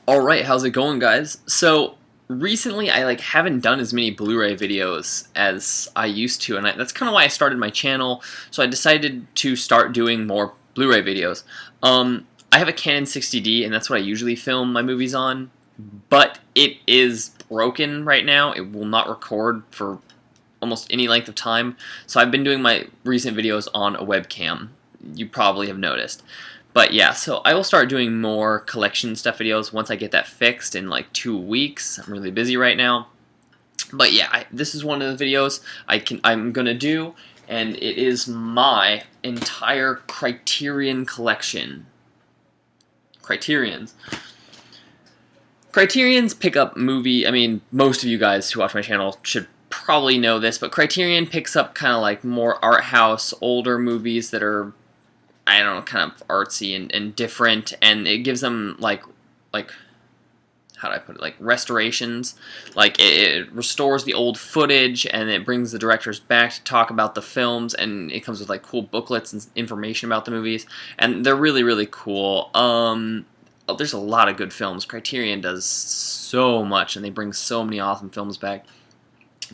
Alright, how's it going, guys? So, recently I haven't done as many Blu-ray videos as I used to, and that's kind of why I started my channel. So I decided to start doing more Blu-ray videos. I have a Canon 60D, and that's what I usually film my movies on, but it is broken right now. It will not record for almost any length of time, so I've been doing my recent videos on a webcam. You probably have noticed. But yeah, so I will start doing more collection stuff videos once I get that fixed in like 2 weeks. I'm really busy right now. But yeah, this is one of the videos I'm gonna do, and it is my entire Criterion collection. Criterions pick up movie. I mean, most of you guys who watch my channel should probably know this, but Criterion picks up kind of like more art house, older movies that are, I don't know, kind of artsy and different, and it gives them like how do I put it, like restorations. Like it restores the old footage, and it brings the directors back to talk about the films, and it comes with like cool booklets and information about the movies, and they're really, really cool. There's a lot of good films. Criterion does so much, and they bring so many awesome films back.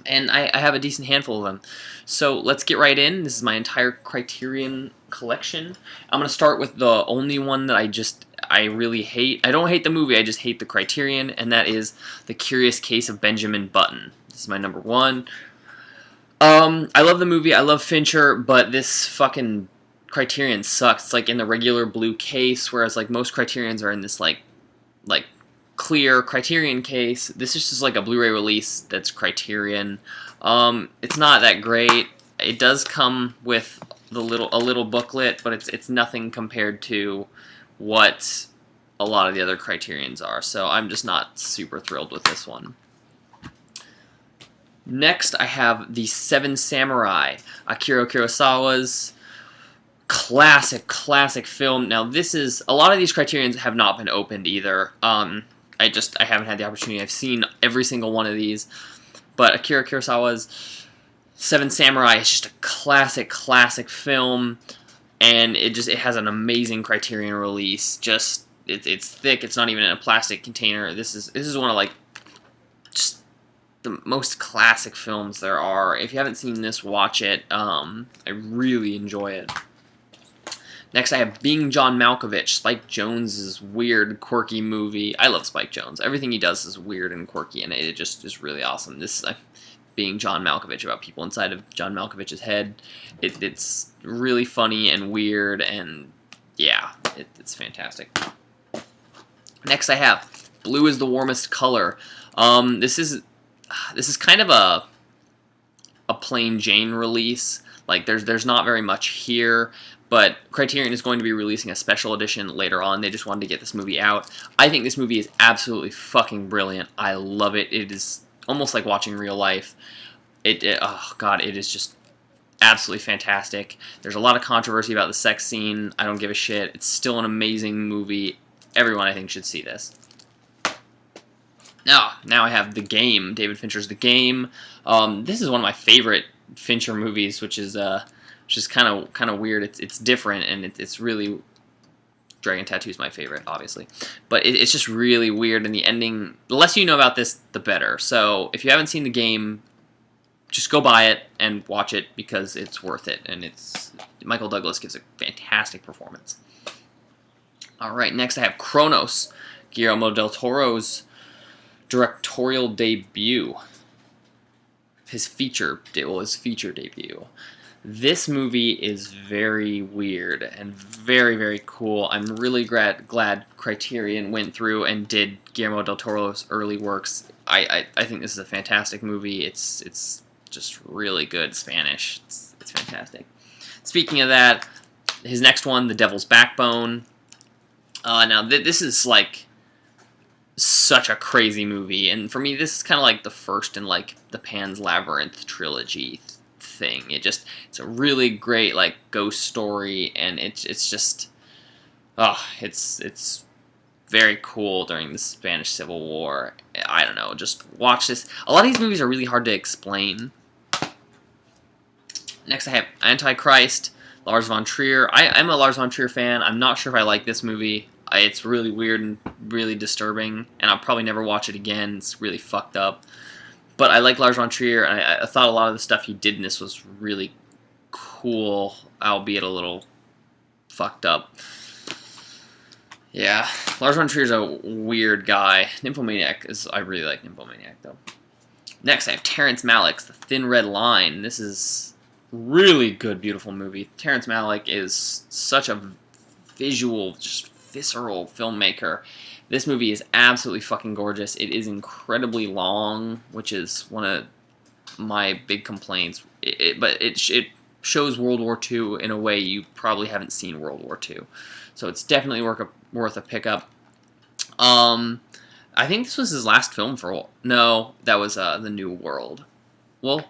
And I have a decent handful of them. So let's get right in. This is my entire Criterion collection. I'm going to start with the only one that I really hate. I don't hate the movie, I just hate the Criterion, and that is The Curious Case of Benjamin Button. This is my number one. I love the movie, I love Fincher, but this fucking Criterion sucks. It's like in the regular blue case, whereas like most Criterions are in this like clear Criterion case. This is just like a Blu-ray release that's Criterion. It's not that great. It does come with a little booklet, but it's nothing compared to what a lot of the other Criterions are. So I'm just not super thrilled with this one. Next, I have The Seven Samurai, Akira Kurosawa's classic film. Now, this is, a lot of these Criterions have not been opened either. I haven't had the opportunity. I've seen every single one of these, but Akira Kurosawa's Seven Samurai is just a classic film, and it has an amazing Criterion release. It's thick. It's not even in a plastic container. This is one of like just the most classic films there are. If you haven't seen this, watch it. I really enjoy it. Next, I have Being John Malkovich, Spike Jonze's weird, quirky movie. I love Spike Jonze. Everything he does is weird and quirky, and it just is really awesome. This is Being John Malkovich, about people inside of John Malkovich's head. It's really funny and weird, and yeah, it's fantastic. Next, I have Blue is the Warmest Color. This is kind of a plain Jane release. Like there's not very much here, but Criterion is going to be releasing a special edition later on. They just wanted to get this movie out. I think this movie is absolutely fucking brilliant. I love it. It is almost like watching real life. Oh god, it is just absolutely fantastic. There's a lot of controversy about the sex scene. I don't give a shit. It's still an amazing movie. Everyone, I think, should see this. Now I have The Game, David Fincher's The Game. This is one of my favorite Fincher movies, which is kind of weird. It's different, and it's really, Dragon Tattoo is my favorite, obviously, but it's just really weird. And the ending, the less you know about this, the better. So if you haven't seen The Game, just go buy it and watch it, because it's worth it. And Michael Douglas gives a fantastic performance. All right, next I have Cronos, Guillermo del Toro's directorial debut. His feature debut. This movie is very weird and very, very cool. I'm really glad Criterion went through and did Guillermo del Toro's early works. I think this is a fantastic movie. It's just really good Spanish. It's fantastic. Speaking of that, his next one, The Devil's Backbone. Now this is like such a crazy movie, and for me this is kind of like the first in like the Pan's Labyrinth trilogy thing. It's a really great like ghost story, and it's just it's very cool during the Spanish Civil War. I don't know, just watch this. A lot of these movies are really hard to explain. Next I have Antichrist, Lars von Trier. I'm a Lars von Trier fan. I'm not sure if I like this movie. It's really weird and really disturbing, and I'll probably never watch it again. It's really fucked up. But I like Lars von Trier, and I thought a lot of the stuff he did in this was really cool, albeit a little fucked up. Yeah, Lars von Trier's a weird guy. I really like Nymphomaniac, though. Next, I have Terrence Malick's The Thin Red Line. This is really good, beautiful movie. Terrence Malick is such a visual, just visceral filmmaker. This movie is absolutely fucking gorgeous. It is incredibly long, which is one of my big complaints. But it shows World War II in a way you probably haven't seen World War II. So it's definitely worth a pickup. I think this was his last film for... No, that was The New World. Well,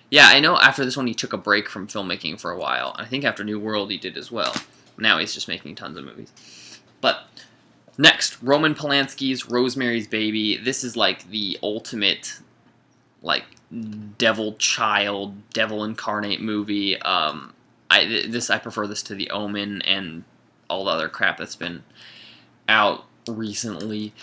yeah, I know after this one he took a break from filmmaking for a while. I think after New World he did as well. Now he's just making tons of movies. But next, Roman Polanski's Rosemary's Baby. This is like the ultimate, like, devil child, devil incarnate movie. I prefer this to The Omen and all the other crap that's been out recently.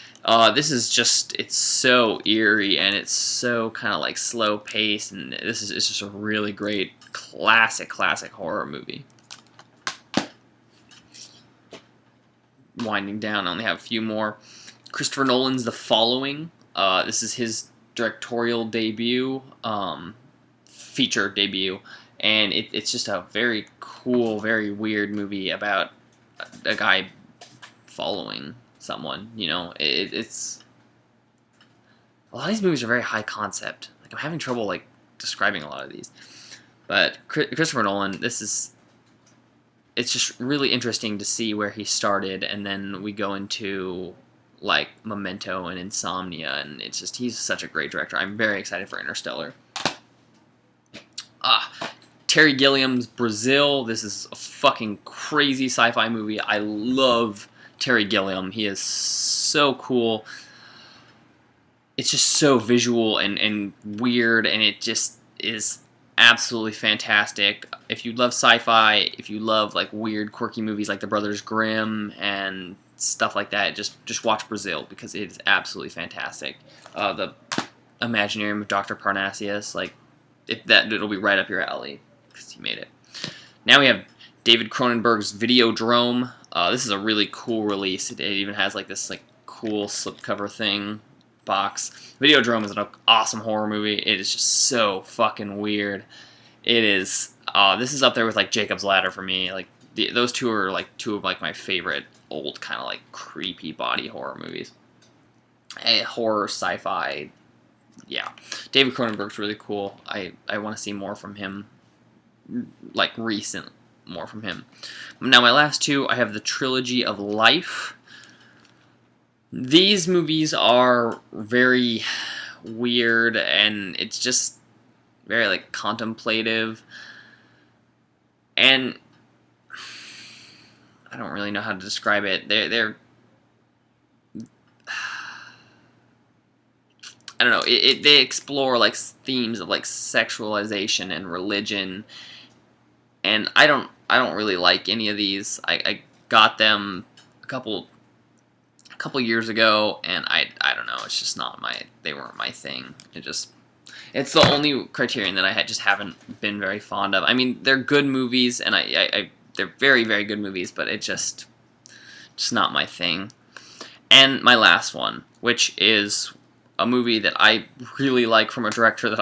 This is just, it's so eerie and it's so kind of like slow paced, and it's just a really great classic horror movie. Winding down, I only have a few more. Christopher Nolan's The Following. This is his directorial debut, feature debut, and it's just a very cool, very weird movie about a guy following someone. You know, it's a lot of these movies are very high concept. Like, I'm having trouble like describing a lot of these, but Christopher Nolan, it's just really interesting to see where he started, and then we go into like Memento and Insomnia, and it's just, he's such a great director. I'm very excited for Interstellar. Terry Gilliam's Brazil. This is a fucking crazy sci-fi movie. I love Terry Gilliam. He is so cool. It's just so visual and weird, and it just is absolutely fantastic. If you love sci-fi, if you love like weird, quirky movies like The Brothers Grimm and stuff like that, just watch Brazil, because it is absolutely fantastic. The Imaginarium of Dr. Parnassus, like, it'll be right up your alley, because he made it. Now we have David Cronenberg's Videodrome. This is a really cool release. It even has like this like cool slipcover thing box. Videodrome is an awesome horror movie. It is just so fucking weird. It is. This is up there with like Jacob's Ladder for me. Like those two are like two of like my favorite old kind of like creepy body horror movies. Horror, sci-fi. Yeah, David Cronenberg's really cool. I want to see more from him, like recent more from him. Now my last two, I have the Trilogy of Life. These movies are very weird, and it's just very like contemplative, and I don't really know how to describe it. They're I don't know. They explore like themes of like sexualization and religion, and I don't really like any of these. I got them a couple years ago, and I don't know. It's just not they weren't my thing. It's the only Criterion that I just haven't been very fond of. I mean, they're good movies, and they're very, very good movies, but it's just not my thing. And my last one, which is a movie that I really like from a director that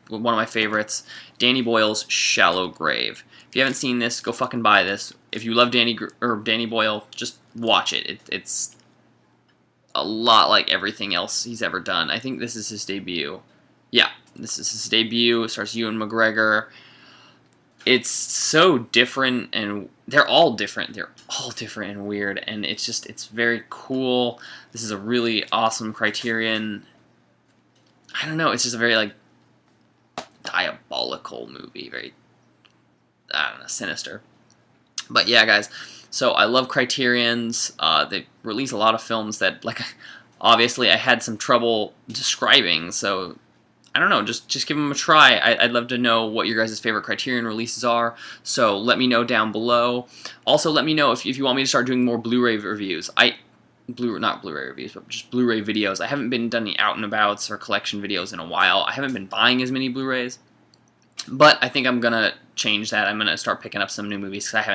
one of my favorites, Danny Boyle's Shallow Grave. If you haven't seen this, go fucking buy this. If you love Danny Boyle, just watch it. It's a lot like everything else he's ever done. I think this is his debut. Yeah, this is his debut. It stars Ewan McGregor. It's so different, and they're all different. They're all different and weird, and it's very cool. This is a really awesome Criterion. I don't know, it's just a very like diabolical movie, very, I don't know, sinister. But yeah, guys, so I love Criterions. They release a lot of films that, like, obviously I had some trouble describing, so I don't know, just give them a try. I'd love to know what your guys' favorite Criterion releases are, so let me know down below. Also, let me know if you want me to start doing more Blu-ray reviews. Not Blu-ray reviews, but just Blu-ray videos. I haven't been done any out and abouts or collection videos in a while. I haven't been buying as many Blu-rays, but I think I'm gonna change that. I'm gonna start picking up some new movies because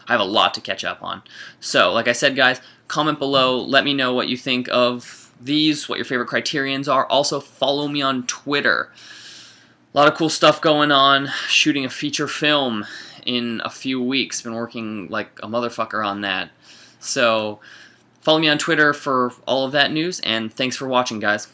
I have a lot to catch up on. So, like I said, guys, comment below. Let me know what you think of these, what your favorite Criterions are. Also, follow me on Twitter. A lot of cool stuff going on. Shooting a feature film in a few weeks. Been working like a motherfucker on that. So, follow me on Twitter for all of that news, and thanks for watching, guys.